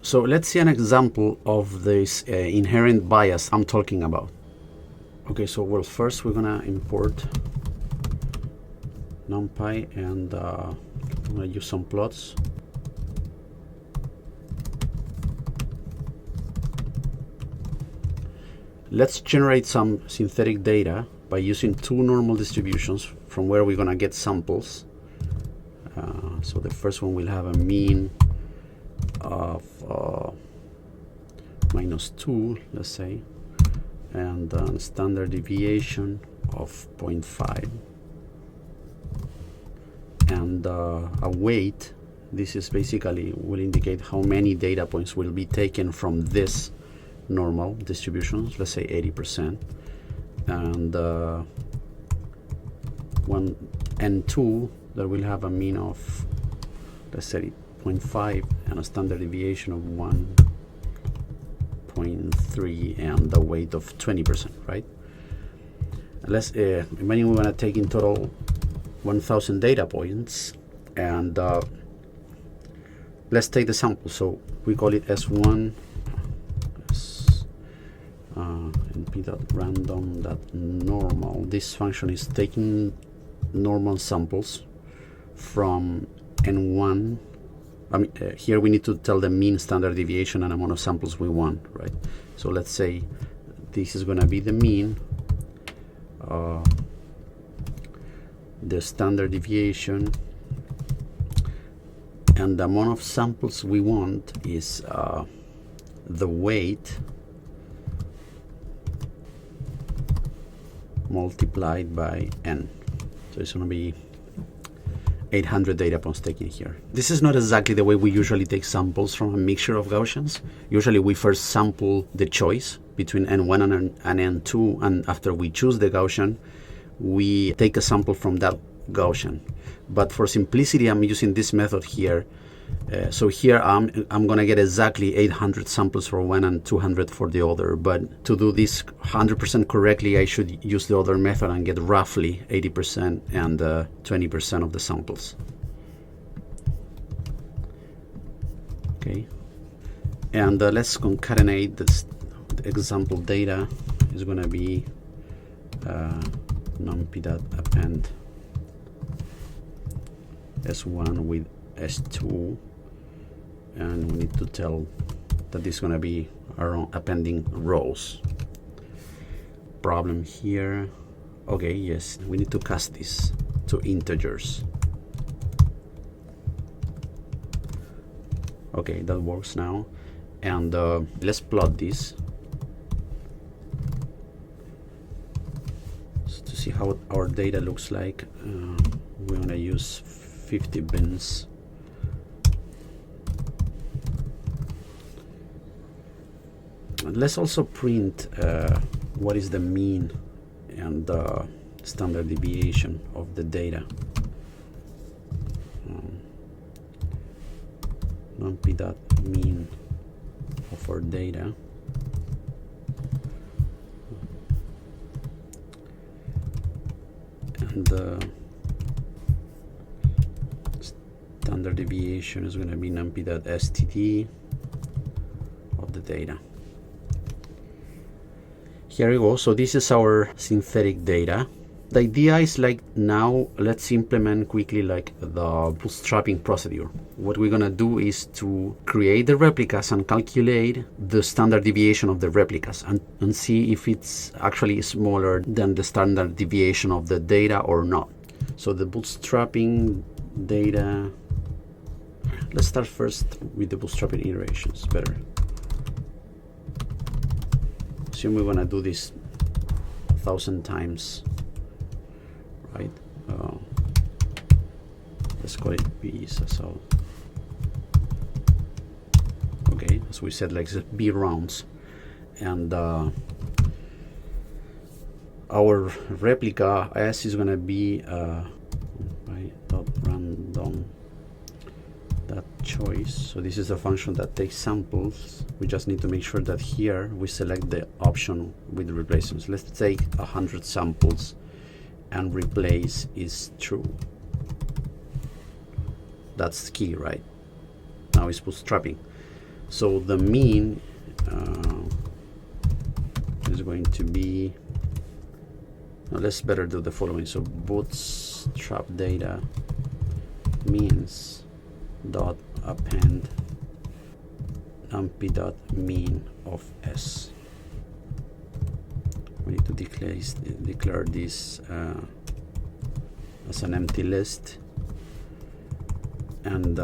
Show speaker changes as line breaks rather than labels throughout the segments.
So let's see an example of this inherent bias I'm talking about. Okay, so well, first we're gonna import NumPy, and I'm gonna use some plots. Let's generate some synthetic data by using two normal distributions from where we're gonna get samples. So the first one will have a mean of -2, let's say, and standard deviation of 0.5, and a weight. This is basically will indicate how many data points will be taken from this normal distributions, let's say 80%, and one N2 that will have a mean of, let's say, 0.5 and a standard deviation of 1.3 and a weight of 20%, right? Let's imagine we want to take in total 1,000 data points, and let's take the sample. So we call it S1 np.random.normal. This function is taking normal samples from N1. I mean, here we need to tell the mean, standard deviation, and amount of samples we want, right? So let's say this is going to be the mean, the standard deviation, and the amount of samples we want is the weight multiplied by n. So it's going to be 800 data points taken here. This is not exactly the way we usually take samples from a mixture of Gaussians. Usually we first sample the choice between N1 and N2, and after we choose the Gaussian, we take a sample from that Gaussian. But for simplicity, I'm using this method here. So here I'm gonna get exactly 800 samples for one and 200 for the other. But to do this 100% correctly, I should use the other method and get roughly 80% and 20% of the samples. Okay, and let's concatenate this. The example data is gonna be numpy.append S1 with S2, and we need to tell that this is going to be our own appending rows. Problem here. Okay, yes, we need to cast this to integers. Okay, that works now. And let's plot this to see how our data looks like. We're going to use 50 bins. And let's also print what is the mean and the standard deviation of the data. Numpy.mean of our data. And the standard deviation is going to be numpy.std of the data. Here we go. So this is our synthetic data. The idea is like, now let's implement quickly like the bootstrapping procedure. What we're gonna do is to create the replicas and calculate the standard deviation of the replicas and see if it's actually smaller than the standard deviation of the data or not. So the bootstrapping data, let's start first with the bootstrapping iterations, better. Assume we're gonna do this 1,000 times. Right, let's call it B. So okay, as we said, like B rounds, and our replica S is gonna be random that choice. So this is a function that takes samples. We just need to make sure that here we select the option with the replacements. Let's take 100 samples. And replace is true. That's key, right? Now it's bootstrapping. So the mean is going to be, now let's better do the following. So bootstrap data means dot append numpy dot mean of s. We need to declare this as an empty list, and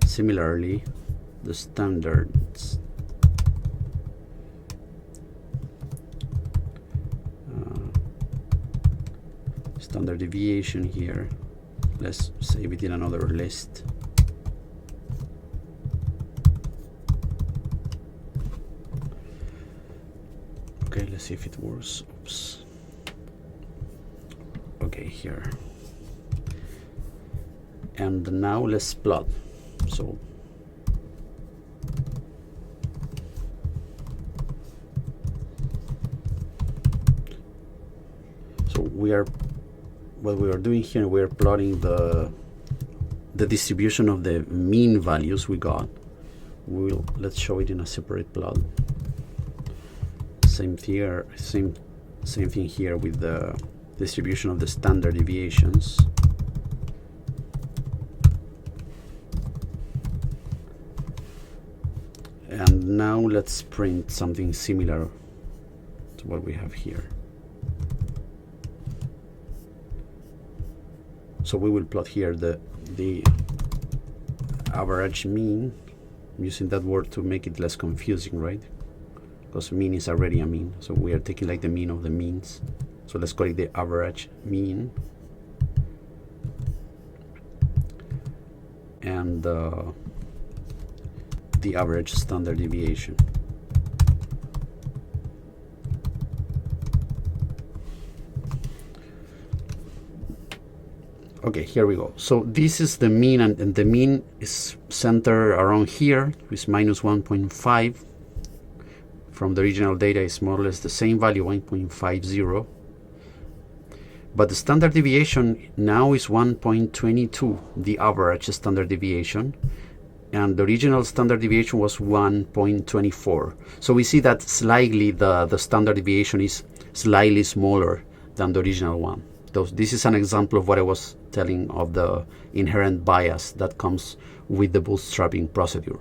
similarly the standards standard deviation here, let's save it in another list. Okay, let's see if it works. Oops. Okay, here. And now let's plot. So what we are doing here, we are plotting the distribution of the mean values we got. Let's show it in a separate plot. Same thing here with the distribution of the standard deviations. And now let's print something similar to what we have here. So we will plot here the average mean. I'm using that word to make it less confusing, right? Because mean is already a mean. So we are taking like the mean of the means. So let's call it the average mean. And the average standard deviation. Okay, here we go. So this is the mean, and the mean is centered around here, is minus 1.5. From the original data is more or less the same value, 1.50. But the standard deviation now is 1.22, the average standard deviation. And the original standard deviation was 1.24. So we see that slightly the standard deviation is slightly smaller than the original one. This is an example of what I was telling of the inherent bias that comes with the bootstrapping procedure.